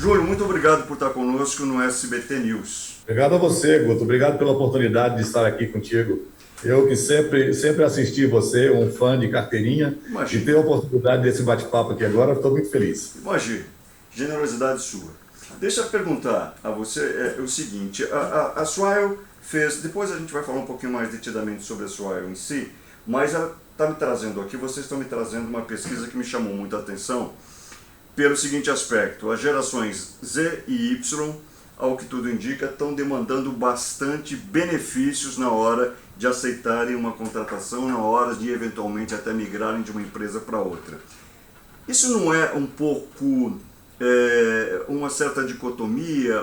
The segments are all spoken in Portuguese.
Júlio, muito obrigado por estar conosco no SBT News. Obrigado a você, Guto. Obrigado pela oportunidade de estar aqui contigo. Eu que sempre assisti você, um fã de carteirinha, e Imagina, ter a oportunidade desse bate-papo aqui agora, estou muito feliz. imagina, generosidade sua. Deixa eu perguntar a você o seguinte, a Swile fez, depois a gente vai falar um pouquinho mais detidamente sobre a Swile em si, mas ela está me trazendo aqui, vocês estão me trazendo uma pesquisa que me chamou muita atenção, pelo seguinte aspecto: as gerações Z e Y, ao que tudo indica, estão demandando bastante benefícios na hora de aceitarem uma contratação, na hora de eventualmente até migrarem de uma empresa para outra. Isso não é um pouco uma certa dicotomia,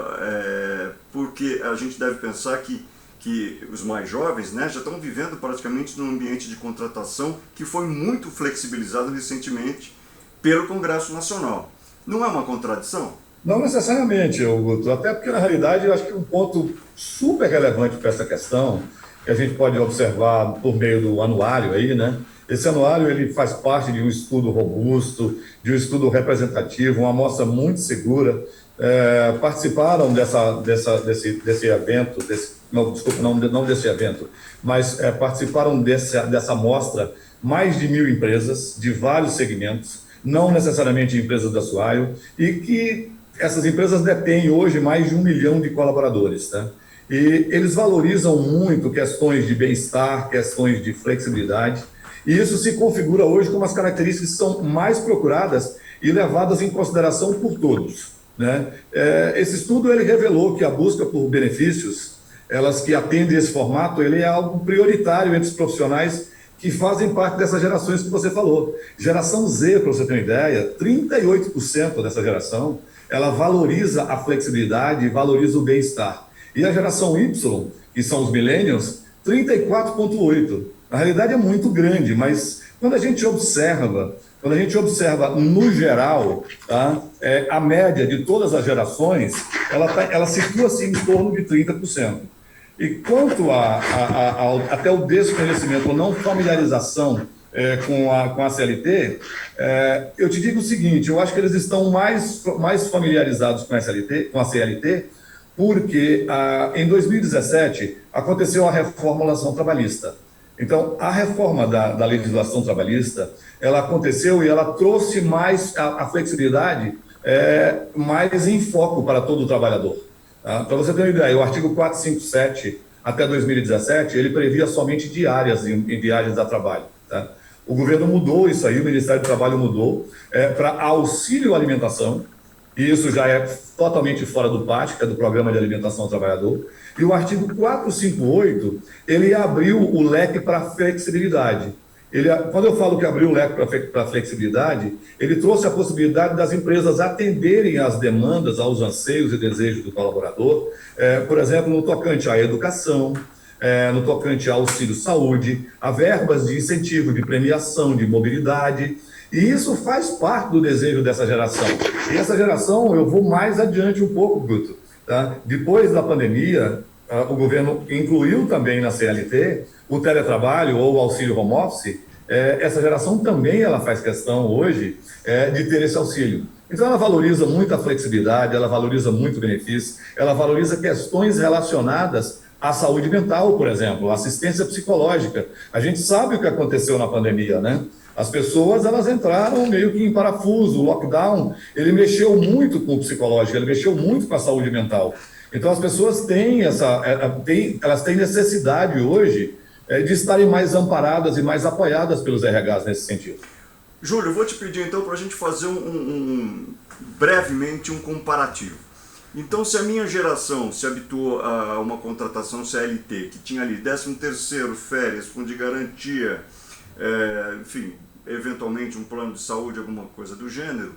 porque a gente deve pensar que os mais jovens, né, já estão vivendo praticamente num ambiente de contratação que foi muito flexibilizado recentemente pelo Congresso Nacional. Não é uma contradição? Não necessariamente, Guto, até porque, na realidade, eu acho que um ponto super relevante para essa questão, que a gente pode observar por meio do anuário aí, né? Esse anuário ele faz parte de um estudo robusto, de um estudo representativo, uma amostra muito segura. Participaram desse evento, não, desculpa, não desse evento, mas participaram dessa amostra mais de 1.000 empresas de vários segmentos, não necessariamente empresas da Swile, e que essas empresas detêm hoje mais de 1 milhão de colaboradores, tá? E eles valorizam muito questões de bem-estar, questões de flexibilidade, e isso se configura hoje como as características que são mais procuradas e levadas em consideração por todos, né? Esse estudo ele revelou que a busca por benefícios, elas que atendem esse formato, ele é algo prioritário entre os profissionais que fazem parte dessas gerações que você falou. Geração Z, para você ter uma ideia, 38% dessa geração, ela valoriza a flexibilidade e valoriza o bem-estar. E a geração Y, que são os millennials, 34,8%. Na realidade é muito grande, mas quando a gente observa no geral, tá, a média de todas as gerações, ela situa-se em torno de 30%. E quanto até o desconhecimento ou não familiarização com a CLT, eu te digo o seguinte: eu acho que eles estão mais familiarizados com a CLT, porque em 2017 aconteceu a reformulação trabalhista. Então, a reforma da legislação trabalhista, ela aconteceu e ela trouxe mais a flexibilidade mais em foco para todo o trabalhador. Tá? Para você ter uma ideia, o artigo 457, até 2017, ele previa somente diárias em viagens a trabalho. Tá? O governo mudou isso aí, o Ministério do Trabalho mudou para auxílio alimentação, e isso já é totalmente fora do PAT, que é do Programa de Alimentação ao Trabalhador. E o artigo 458, ele abriu o leque para flexibilidade. Quando eu falo que abriu o leque para flexibilidade, ele trouxe a possibilidade das empresas atenderem às demandas, aos anseios e desejos do colaborador, por exemplo, no tocante à educação, no tocante ao auxílio saúde, a verbas de incentivo, de premiação, de mobilidade. E isso faz parte do desejo dessa geração. E essa geração, eu vou mais adiante um pouco, Guto. Tá? Depois da pandemia, o governo incluiu também na CLT o teletrabalho ou o auxílio home office. Essa geração também ela faz questão hoje de ter esse auxílio. Então ela valoriza muito a flexibilidade, ela valoriza muito o benefício, ela valoriza questões relacionadas à saúde mental, por exemplo, assistência psicológica. A gente sabe o que aconteceu na pandemia, né? As pessoas, elas entraram meio que em parafuso. O lockdown, ele mexeu muito com o psicológico, ele mexeu muito com a saúde mental. Então, as pessoas elas têm necessidade hoje de estarem mais amparadas e mais apoiadas pelos RHs nesse sentido. Júlio, eu vou te pedir então para a gente fazer brevemente um comparativo. Então, se a minha geração se habituou a uma contratação CLT, que tinha ali 13º, férias, fundo de garantia, enfim, eventualmente um plano de saúde, alguma coisa do gênero,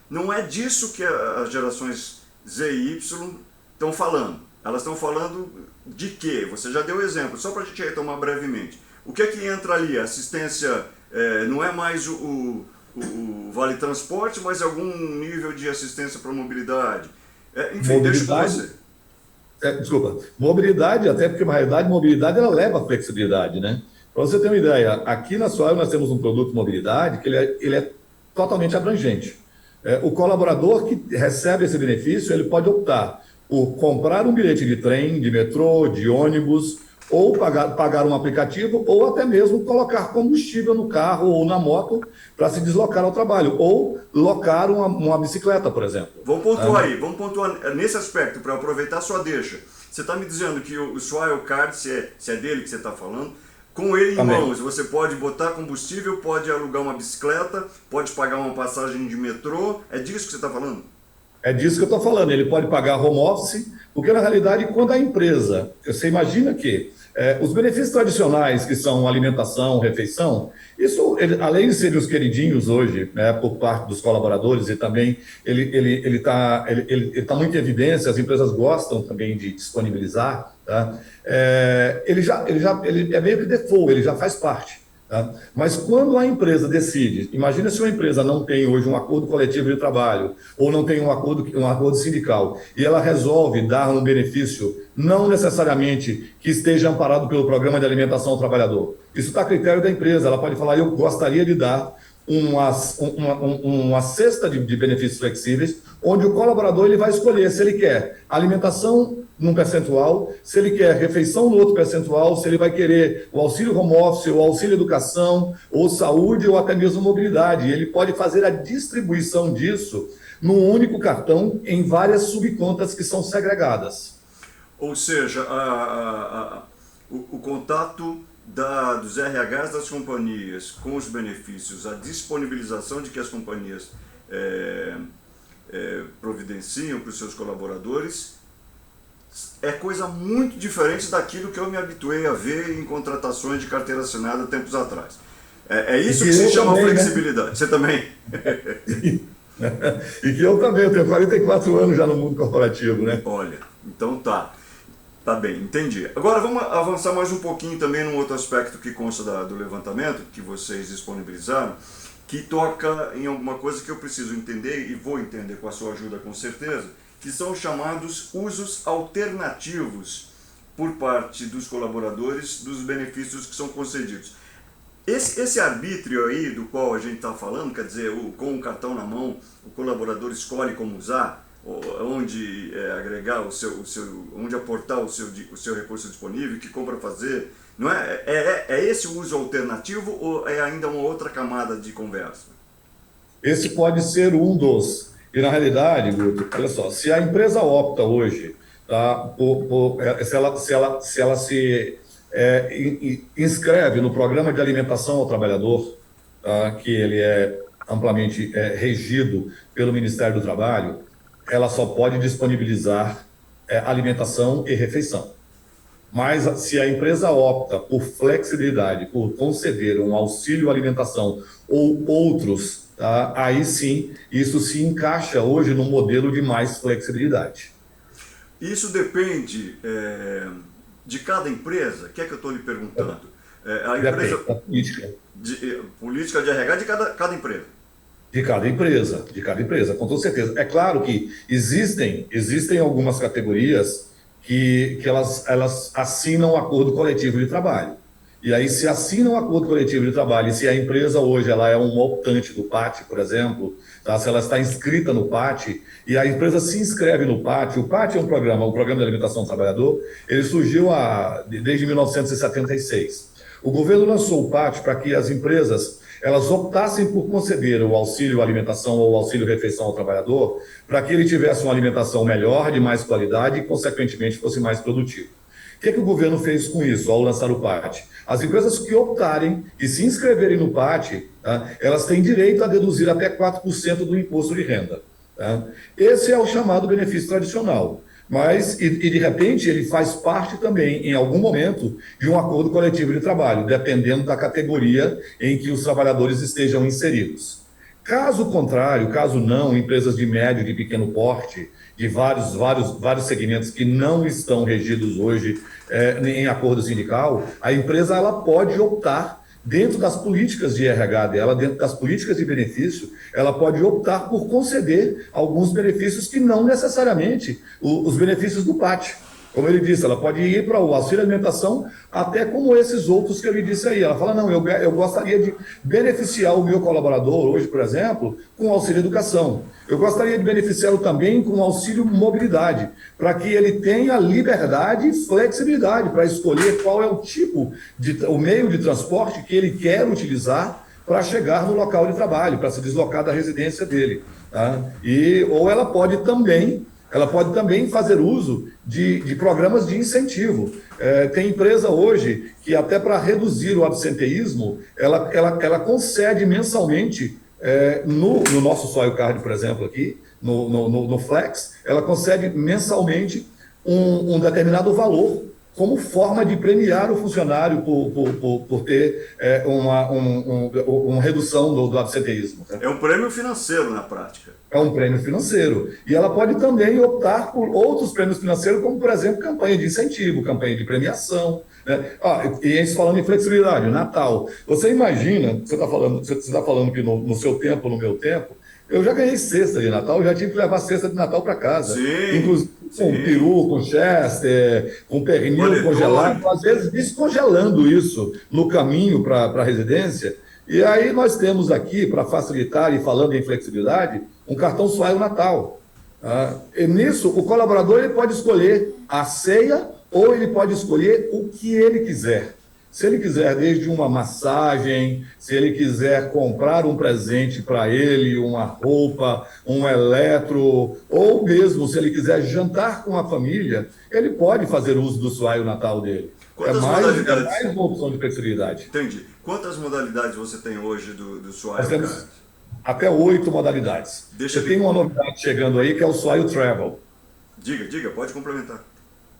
não é disso que as gerações Z e Y estão falando. Elas estão falando de quê? Você já deu exemplo, só para a gente retomar brevemente. O que é que entra ali? A assistência não é mais o Vale Transporte, mas algum nível de assistência para mobilidade. Enfim, deixa com você. Desculpa, mobilidade, até porque na realidade mobilidade ela leva a flexibilidade, né? Para você ter uma ideia, aqui na Swile nós temos um produto mobilidade que ele é totalmente abrangente. O colaborador que recebe esse benefício, ele pode optar por comprar um bilhete de trem, de metrô, de ônibus, ou pagar um aplicativo, ou até mesmo colocar combustível no carro ou na moto para se deslocar ao trabalho, ou locar uma bicicleta, por exemplo. Vamos pontuar nesse aspecto, para aproveitar a sua deixa. Você está me dizendo que o Swile Card, se é dele que você está falando, com ele em mãos, você pode botar combustível, pode alugar uma bicicleta, pode pagar uma passagem de metrô, é disso que você está falando? É disso que eu estou falando. Ele pode pagar home office, porque na realidade, quando a empresa, você imagina que os benefícios tradicionais, que são alimentação, refeição, isso, além de serem os queridinhos hoje, né, por parte dos colaboradores, e também ele tá muito em evidência, as empresas gostam também de disponibilizar, tá? Ele é meio que default, ele já faz parte. Tá? Mas quando a empresa decide, imagina se uma empresa não tem hoje um acordo coletivo de trabalho ou não tem um acordo sindical e ela resolve dar um benefício não necessariamente que esteja amparado pelo programa de alimentação ao trabalhador. Isso está a critério da empresa, ela pode falar, eu gostaria de dar uma cesta de benefícios flexíveis, onde o colaborador ele vai escolher se ele quer alimentação num percentual, se ele quer refeição no outro percentual, se ele vai querer o auxílio home office, o auxílio educação, ou saúde, ou até mesmo mobilidade. E ele pode fazer a distribuição disso num único cartão em várias subcontas que são segregadas. Ou seja, o contato dos RHs das companhias com os benefícios, a disponibilização de que as companhias providenciam para os seus colaboradores, é coisa muito diferente daquilo que eu me habituei a ver em contratações de carteira assinada tempos atrás. É isso que se chama flexibilidade. Né? Você também? E que eu também, eu tenho 44 anos já no mundo corporativo, né? Olha, então tá. Tá bem, entendi. Agora vamos avançar mais um pouquinho também num outro aspecto que consta do levantamento que vocês disponibilizaram, que toca em alguma coisa que eu preciso entender e vou entender com a sua ajuda com certeza, que são os chamados usos alternativos por parte dos colaboradores dos benefícios que são concedidos. Esse arbítrio aí do qual a gente está falando, quer dizer, com o cartão na mão, o colaborador escolhe como usar, onde agregar onde aportar o seu recurso disponível, que compra fazer, não é esse o uso alternativo ou é ainda uma outra camada de conversa? Esse pode ser um dos. E na realidade, Guto, olha só, se a empresa opta hoje, tá, se ela se inscreve no programa de alimentação ao trabalhador, tá, que ele é amplamente regido pelo Ministério do Trabalho, ela só pode disponibilizar alimentação e refeição. Mas se a empresa opta por flexibilidade, por conceder um auxílio alimentação ou outros, tá, aí sim, isso se encaixa hoje num modelo de mais flexibilidade. Isso depende de cada empresa? O que é que eu estou lhe perguntando? A empresa, da política. Política de RH de cada empresa. De cada empresa, com toda certeza. É claro que existem algumas categorias que elas assinam um acordo coletivo de trabalho. E aí, se assinam um acordo coletivo de trabalho, e se a empresa hoje ela é um optante do PAT, por exemplo, tá? Se ela está inscrita no PAT, e a empresa se inscreve no PAT, o PAT é um programa, o Programa de Alimentação do Trabalhador, ele surgiu desde 1976. O governo lançou o PAT para que as empresas elas optassem por conceder o auxílio alimentação ou o auxílio refeição ao trabalhador para que ele tivesse uma alimentação melhor, de mais qualidade e, consequentemente, fosse mais produtivo. O que o governo fez com isso ao lançar o PAT? As empresas que optarem e se inscreverem no PAT, tá, elas têm direito a deduzir até 4% do imposto de renda. Tá? Esse é o chamado benefício tradicional. Mas, de repente, ele faz parte também, em algum momento, de um acordo coletivo de trabalho, dependendo da categoria em que os trabalhadores estejam inseridos. Caso contrário, caso não, empresas de médio e de pequeno porte, de vários segmentos que não estão regidos hoje em acordo sindical, a empresa ela pode optar, dentro das políticas de RH dela, dentro das políticas de benefício, ela pode optar por conceder alguns benefícios que não necessariamente os benefícios do PAT. Como ele disse, ela pode ir para o auxílio alimentação, até como esses outros que ele disse aí. Ela fala, não, eu gostaria de beneficiar o meu colaborador hoje, por exemplo, com o auxílio educação. Eu gostaria de beneficiá-lo também com o auxílio mobilidade, para que ele tenha liberdade e flexibilidade para escolher qual é o meio de transporte que ele quer utilizar para chegar no local de trabalho, para se deslocar da residência dele. Tá? Ou ela pode também fazer uso de programas de incentivo. Tem empresa hoje que, até para reduzir o absenteísmo, ela concede mensalmente, no nosso Soil Card, por exemplo, aqui, no Flex, ela concede mensalmente um determinado valor como forma de premiar o funcionário por ter uma redução do absenteísmo. Tá? É um prêmio financeiro na prática. É um prêmio financeiro. E ela pode também optar por outros prêmios financeiros, como, por exemplo, campanha de incentivo, campanha de premiação. Né? E a gente falando em flexibilidade, Natal. Você imagina, você está falando que no seu tempo, no meu tempo, eu já ganhei cesta de Natal, eu já tive que levar cesta de Natal para casa. Sim, inclusive com peru, com chester, com pernil congelado, às vezes descongelando isso no caminho para a residência. E aí nós temos aqui, para facilitar e falando em flexibilidade, um cartão Swile Natal. E nisso, o colaborador ele pode escolher a ceia ou ele pode escolher o que ele quiser. Se ele quiser desde uma massagem, se ele quiser comprar um presente para ele, uma roupa, um eletro, ou mesmo se ele quiser jantar com a família, ele pode fazer uso do Swile Natal dele. É mais uma opção de flexibilidade. Entendi. Quantas modalidades você tem hoje do Swile? Nós temos até 8 modalidades. Tem uma novidade chegando aí, que é o Swile Travel. Diga, pode complementar.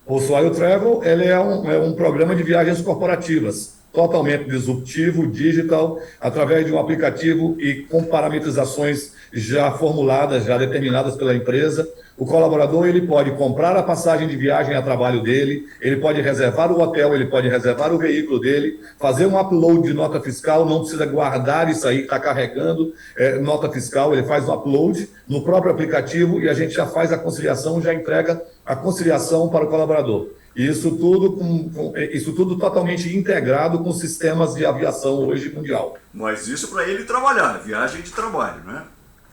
O Swile Travel ele é um programa de viagens corporativas, totalmente disruptivo, digital, através de um aplicativo e com parametrizações já formuladas, já determinadas pela empresa. O colaborador ele pode comprar a passagem de viagem a trabalho dele, ele pode reservar o hotel, ele pode reservar o veículo dele, fazer um upload de nota fiscal, não precisa guardar isso aí, está carregando nota fiscal, ele faz um upload no próprio aplicativo e a gente já faz a conciliação, já entrega a conciliação para o colaborador. E isso tudo totalmente integrado com sistemas de aviação hoje mundial. Mas isso para ele trabalhar, viagem de trabalho, né?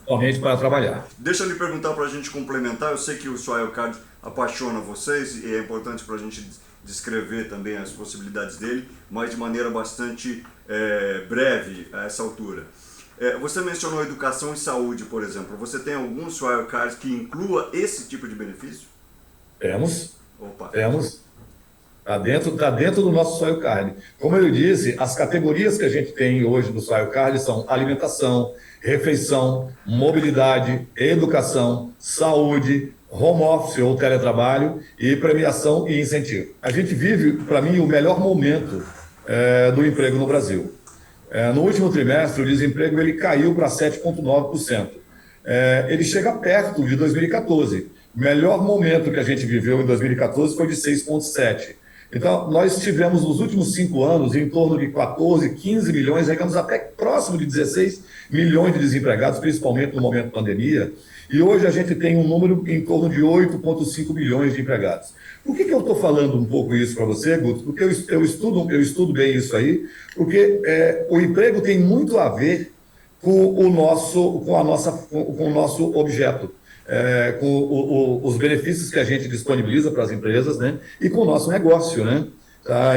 Somente para trabalhar. Deixa eu lhe perguntar para a gente complementar. Eu sei que o Swile Card apaixona vocês e é importante para a gente descrever também as possibilidades dele, mas de maneira bastante breve a essa altura. Você mencionou educação e saúde, por exemplo. Você tem algum Swile Card que inclua esse tipo de benefício? Temos. Opa. Temos. Está dentro do nosso Swile Card. Como eu disse, as categorias que a gente tem hoje no Swile Card são alimentação, refeição, mobilidade, educação, saúde, home office ou teletrabalho e premiação e incentivo. A gente vive, para mim, o melhor momento do emprego no Brasil. No último trimestre, o desemprego ele caiu para 7,9%. Ele chega perto de 2014. O melhor momento que a gente viveu em 2014 foi de 6,7%. Então, nós tivemos nos últimos 5 anos em torno de 14, 15 milhões, chegamos até próximo de 16 milhões de desempregados, principalmente no momento da pandemia, e hoje a gente tem um número em torno de 8,5 milhões de empregados. Por que eu estou falando um pouco isso para você, Guto? Porque eu estudo bem isso aí, porque o emprego tem muito a ver com o nosso objeto. Com os benefícios que a gente disponibiliza para as empresas, né, e com o nosso negócio, né?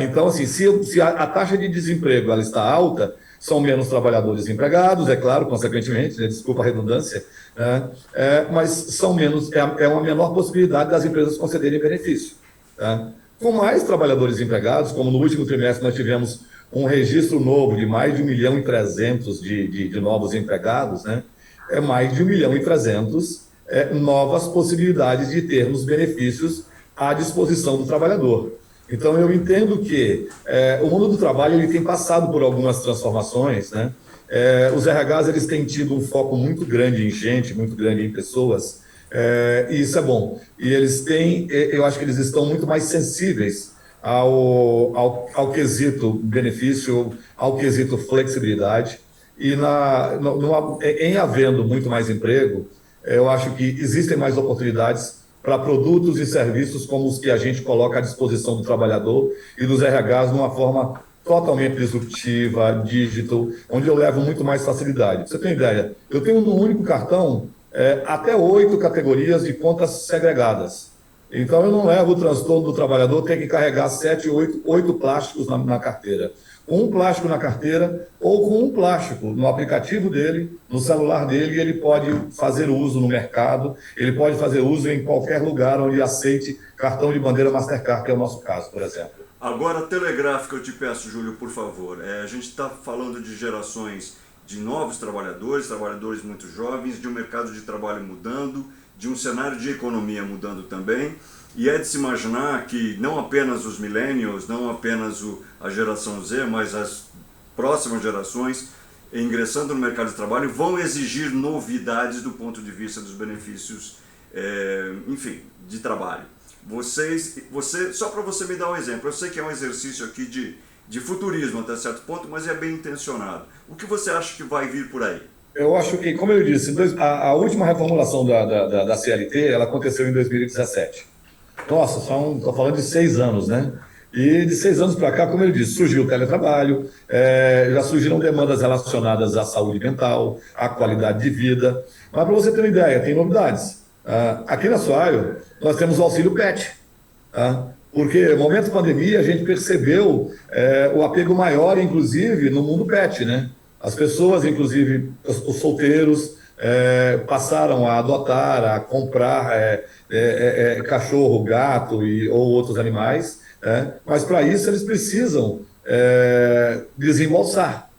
Então, assim, se a taxa de desemprego ela está alta, são menos trabalhadores empregados, é claro, consequentemente, né, desculpa a redundância, mas são menos, uma menor possibilidade das empresas concederem benefício. Tá? Com mais trabalhadores empregados, como no último trimestre nós tivemos um registro novo de mais de 1.300.000 de novos empregados, né? Mais de 1.300.000 novas possibilidades de termos benefícios à disposição do trabalhador. Então, eu entendo que o mundo do trabalho ele tem passado por algumas transformações, né? Os RHs eles têm tido um foco muito grande em gente, muito grande em pessoas, e isso é bom. E eles têm, eu acho que eles estão muito mais sensíveis ao quesito benefício, ao quesito flexibilidade, e em havendo muito mais emprego, eu acho que existem mais oportunidades para produtos e serviços como os que a gente coloca à disposição do trabalhador e dos RHs de uma forma totalmente disruptiva, digital, onde eu levo muito mais facilidade. Pra você tem ideia? Eu tenho no único cartão até 8 categorias de contas segregadas. Então, eu não levo o transtorno do trabalhador ter que carregar 7, 8 plásticos na carteira. Com um plástico na carteira ou com um plástico no aplicativo dele, no celular dele, ele pode fazer uso no mercado, ele pode fazer uso em qualquer lugar onde aceite cartão de bandeira Mastercard, que é o nosso caso, por exemplo. Agora, telegráfica, eu te peço, Júlio, por favor. A gente está falando de gerações de novos trabalhadores, trabalhadores muito jovens, de um mercado de trabalho mudando, de um cenário de economia mudando também, e é de se imaginar que não apenas os millennials, não apenas a geração Z, mas as próximas gerações, ingressando no mercado de trabalho, vão exigir novidades do ponto de vista dos benefícios, enfim, de trabalho. Só para você me dar um exemplo, eu sei que é um exercício aqui de futurismo até certo ponto, mas é bem intencionado. O que você acha que vai vir por aí? Eu acho que, como eu disse, a última reformulação da CLT, ela aconteceu em 2017. Nossa, estou falando de 6 anos, né? E de 6 anos para cá, como eu disse, surgiu o teletrabalho, já surgiram demandas relacionadas à saúde mental, à qualidade de vida. Mas para você ter uma ideia, tem novidades. Aqui na Swile, nós temos o auxílio PET. Porque no momento da pandemia, a gente percebeu o apego maior, inclusive, no mundo PET, né? As pessoas, inclusive os solteiros, passaram a adotar, a comprar cachorro, gato ou outros animais, mas para isso eles precisam desembolsar.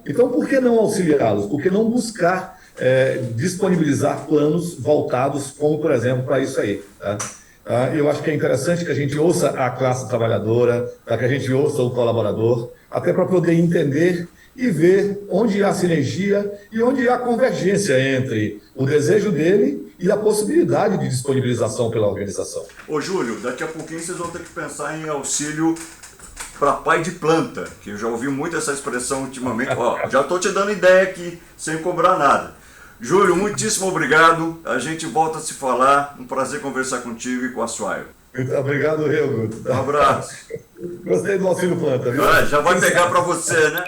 Então, por que não auxiliá-los? Por que não buscar disponibilizar planos voltados, como, por exemplo, para isso aí? Eu acho que é interessante que a gente ouça a classe trabalhadora, para que a gente ouça o colaborador, até para poder entender e ver onde há sinergia e onde há convergência entre o desejo dele e a possibilidade de disponibilização pela organização. Ô Júlio, daqui a pouquinho vocês vão ter que pensar em auxílio para pai de planta, que eu já ouvi muito essa expressão ultimamente. Já estou te dando ideia aqui, sem cobrar nada. Júlio, muitíssimo obrigado. A gente volta a se falar. Um prazer conversar contigo e com a Swile. Muito obrigado, Helmut. Um abraço. Gostei do auxílio planta, viu? Já vai pegar para você, né?